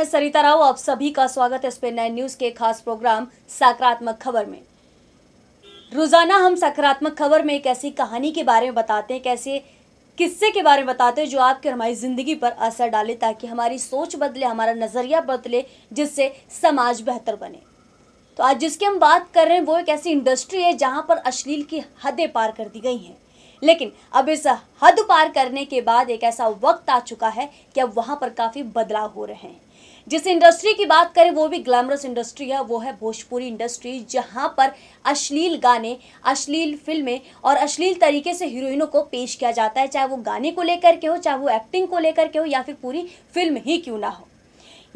मैं सरिता राव, आप सभी का स्वागत है स्पेन 9 न्यूज के खास प्रोग्राम सकारात्मक खबर में। रोजाना हम सकारात्मक खबर में एक ऐसी कहानी के बारे में बताते हैं, कैसे किस्से के बारे में बताते हैं जो आपके और हमारी जिंदगी पर असर डाले, ताकि हमारी सोच बदले, हमारा नजरिया बदले, जिससे समाज बेहतर बने। तो आज जिसकी हम बात कर रहे हैं वो एक ऐसी इंडस्ट्री है जहां पर अश्लील की हदें पार कर दी गई हैं। लेकिन अब इस हद पार करने के बाद एक ऐसा वक्त आ चुका है कि अब वहां पर काफी बदलाव हो रहे हैं। जिस इंडस्ट्री की बात करें वो भी ग्लैमरस इंडस्ट्री है, वो है भोजपुरी इंडस्ट्री, जहां पर अश्लील गाने, अश्लील फिल्में और अश्लील तरीके से हीरोइनों को पेश किया जाता है, चाहे वो गाने को लेकर के हो, चाहे वो एक्टिंग को लेकर के हो, या फिर पूरी फिल्म ही क्यों ना हो।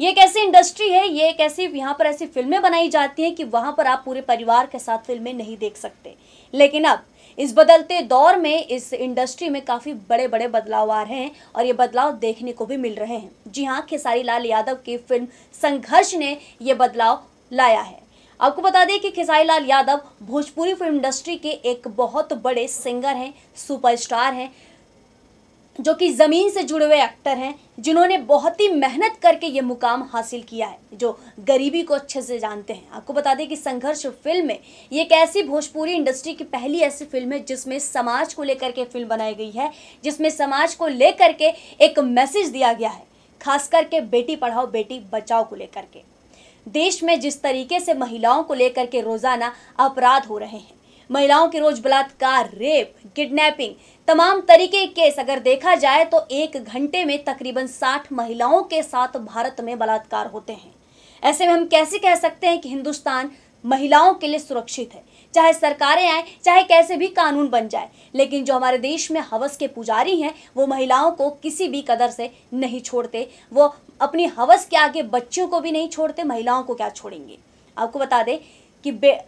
ये एक ऐसी इंडस्ट्री है, ये एक ऐसी, यहाँ पर ऐसी फिल्में बनाई जाती हैं कि वहाँ पर आप पूरे परिवार के साथ फिल्में नहीं देख सकते। लेकिन अब इस बदलते दौर में इस इंडस्ट्री में काफ़ी बड़े बड़े बदलाव आ रहे हैं और ये बदलाव देखने को भी मिल रहे हैं। जी हाँ, खेसारी लाल यादव की फिल्म संघर्ष ने ये बदलाव लाया है। आपको बता दें कि खेसारी लाल यादव भोजपुरी फिल्म इंडस्ट्री के एक बहुत बड़े सिंगर हैं, सुपरस्टार हैं, जो कि ज़मीन से जुड़े हुए एक्टर हैं, जिन्होंने बहुत ही मेहनत करके ये मुकाम हासिल किया है, जो गरीबी को अच्छे से जानते हैं। आपको बता दें कि संघर्ष फिल्म में ये एक ऐसी भोजपुरी इंडस्ट्री की पहली ऐसी फिल्म है जिसमें समाज को लेकर के फिल्म बनाई गई है, जिसमें समाज को लेकर के एक मैसेज दिया गया है, खास करके बेटी पढ़ाओ बेटी बचाओ को लेकर के। देश में जिस तरीके से महिलाओं को लेकर के रोज़ाना अपराध हो रहे हैं, महिलाओं के रोज बलात्कार, रेप, किडनैपिंग, तमाम तरीके के केस अगर देखा जाए तो एक घंटे में तकरीबन 60 महिलाओं के साथ भारत में बलात्कार होते हैं। ऐसे में हम कैसे कह सकते हैं कि हिंदुस्तान महिलाओं के लिए सुरक्षित है? चाहे सरकारें आए, चाहे कैसे भी कानून बन जाए, लेकिन जो हमारे देश में हवस के पुजारी हैं वो महिलाओं को किसी भी कदर से नहीं छोड़ते। वो अपनी हवस के आगे बच्चियों को भी नहीं छोड़ते, महिलाओं को क्या छोड़ेंगे। आपको बता दें कि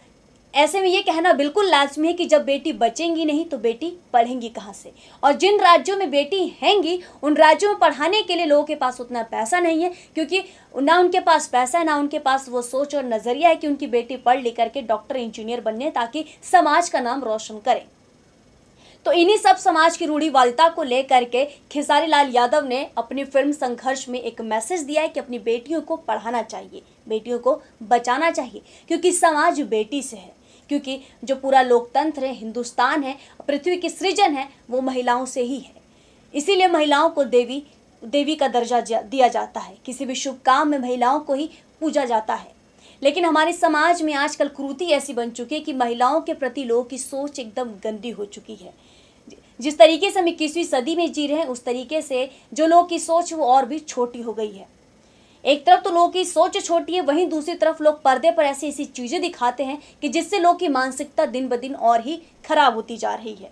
ऐसे में ये कहना बिल्कुल लाजमी है कि जब बेटी बचेंगी नहीं तो बेटी पढ़ेंगी कहाँ से। और जिन राज्यों में बेटी हैंगी उन राज्यों में पढ़ाने के लिए लोगों के पास उतना पैसा नहीं है, क्योंकि ना उनके पास पैसा है, ना उनके पास वो सोच और नज़रिया है कि उनकी बेटी पढ़ लिख करके डॉक्टर, इंजीनियर बनने, ताकि समाज का नाम रोशन करें। तो इन्हीं सब समाज की रूढ़िवादिता को लेकर के खेसारी लाल यादव ने अपनी फिल्म संघर्ष में एक मैसेज दिया है कि अपनी बेटियों को पढ़ाना चाहिए, बेटियों को बचाना चाहिए, क्योंकि समाज बेटी से है, क्योंकि जो पूरा लोकतंत्र है, हिंदुस्तान है, पृथ्वी की सृजन है, वो महिलाओं से ही है। इसीलिए महिलाओं को देवी का दर्जा दिया जाता है, किसी भी शुभ काम में महिलाओं को ही पूजा जाता है। लेकिन हमारे समाज में आजकल कुरीति ऐसी बन चुकी है कि महिलाओं के प्रति लोगों की सोच एकदम गंदी हो चुकी है। जिस तरीके से हम 21वीं सदी में जी रहे हैं, उस तरीके से जो लोगों की सोच वो और भी छोटी हो गई है। एक तरफ तो लोगों की सोच छोटी है, वहीं दूसरी तरफ लोग पर्दे पर ऐसी ऐसी चीज़ें दिखाते हैं कि जिससे लोगों की मानसिकता दिन ब दिन और ही खराब होती जा रही है।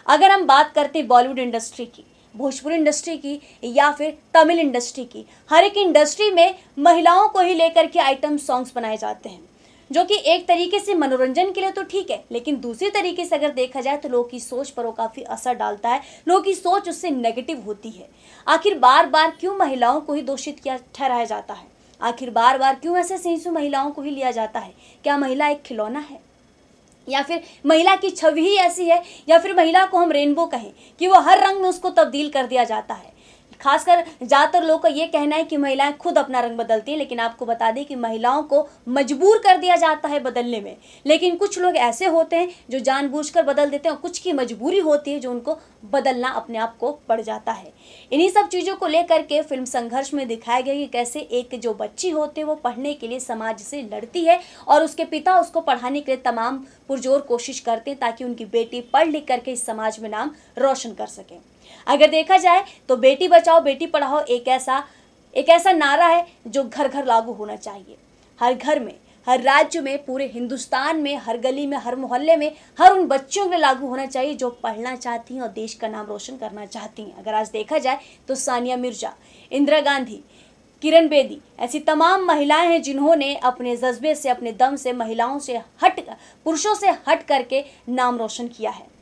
अगर हम बात करते हैं बॉलीवुड इंडस्ट्री की, भोजपुरी इंडस्ट्री की या फिर तमिल इंडस्ट्री की, हर एक इंडस्ट्री में महिलाओं को ही लेकर के आइटम सॉन्ग्स बनाए जाते हैं, जो कि एक तरीके से मनोरंजन के लिए तो ठीक है, लेकिन दूसरी तरीके से अगर देखा जाए तो लोगों की सोच पर वो काफ़ी असर डालता है, लोगों की सोच उससे नेगेटिव होती है। आखिर बार बार क्यों महिलाओं को ही दोषित किया ठहराया जाता है? आखिर बार बार क्यों ऐसे सीन्स में महिलाओं को ही लिया जाता है? क्या महिला एक खिलौना है, या फिर महिला की छवि ही ऐसी है, या फिर महिला को हम रेनबो कहें कि वो हर रंग में उसको तब्दील कर दिया जाता है? खासकर ज़्यादातर लोगों का ये कहना है कि महिलाएं खुद अपना रंग बदलती हैं, लेकिन आपको बता दें कि महिलाओं को मजबूर कर दिया जाता है बदलने में। लेकिन कुछ लोग ऐसे होते हैं जो जानबूझकर बदल देते हैं, और कुछ की मजबूरी होती है जो उनको बदलना अपने आप को पड़ जाता है। इन्हीं सब चीज़ों को लेकर के फिल्म संघर्ष में दिखाया गया कि कैसे एक जो बच्ची होती है वो पढ़ने के लिए समाज से लड़ती है और उसके पिता उसको पढ़ाने के लिए तमाम पुरजोर कोशिश करते हैं ताकि उनकी बेटी पढ़ लिख करके इस समाज में नाम रोशन कर सके। अगर देखा जाए तो बेटी बचाओ बेटी पढ़ाओ एक ऐसा नारा है जो घर घर लागू होना चाहिए। हर घर में, हर राज्य में, पूरे हिंदुस्तान में, हर गली में, हर मोहल्ले में, हर उन बच्चियों में लागू होना चाहिए जो पढ़ना चाहती हैं और देश का नाम रोशन करना चाहती हैं। अगर आज देखा जाए तो सानिया मिर्जा, इंदिरा गांधी, किरण बेदी, ऐसी तमाम महिलाएं हैं जिन्होंने अपने जज्बे से, अपने दम से महिलाओं से पुरुषों से हट करके नाम रोशन किया है।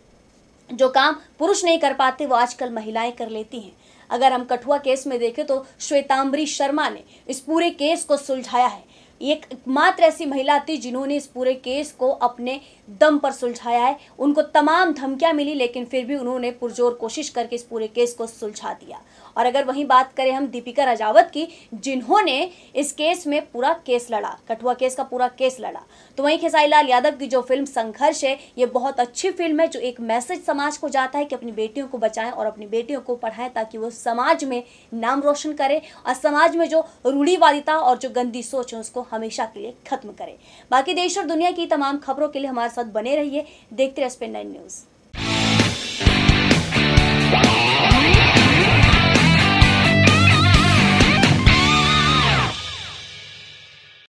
जो काम पुरुष नहीं कर पाते वो आजकल महिलाएं कर लेती हैं। अगर हम कठुआ केस में देखें तो श्वेतांबरी शर्मा ने इस पूरे केस को सुलझाया है। एक मात्र ऐसी महिला थी जिन्होंने इस पूरे केस को अपने दम पर सुलझाया है। उनको तमाम धमकियां मिली, लेकिन फिर भी उन्होंने पुरजोर कोशिश करके इस पूरे केस को सुलझा दिया और अगर वहीं बात करें हम दीपिका राजावत की, जिन्होंने इस केस में पूरा केस लड़ा, कठुआ केस का पूरा केस लड़ा, तो वहीं खेसारी लाल यादव की जो फिल्म संघर्ष है, ये बहुत अच्छी फिल्म है जो एक मैसेज समाज को जाता है कि अपनी बेटियों को बचाएं और अपनी बेटियों को पढ़ाएं ताकि वो समाज में नाम रोशन करें और समाज में जो रूढ़िवादिता और जो गंदी सोच है उसको हमेशा के लिए खत्म करें। बाकी देश और दुनिया की तमाम खबरों के लिए हमारे साथ बने रहिए, देखते रहिए SPN9 न्यूज़।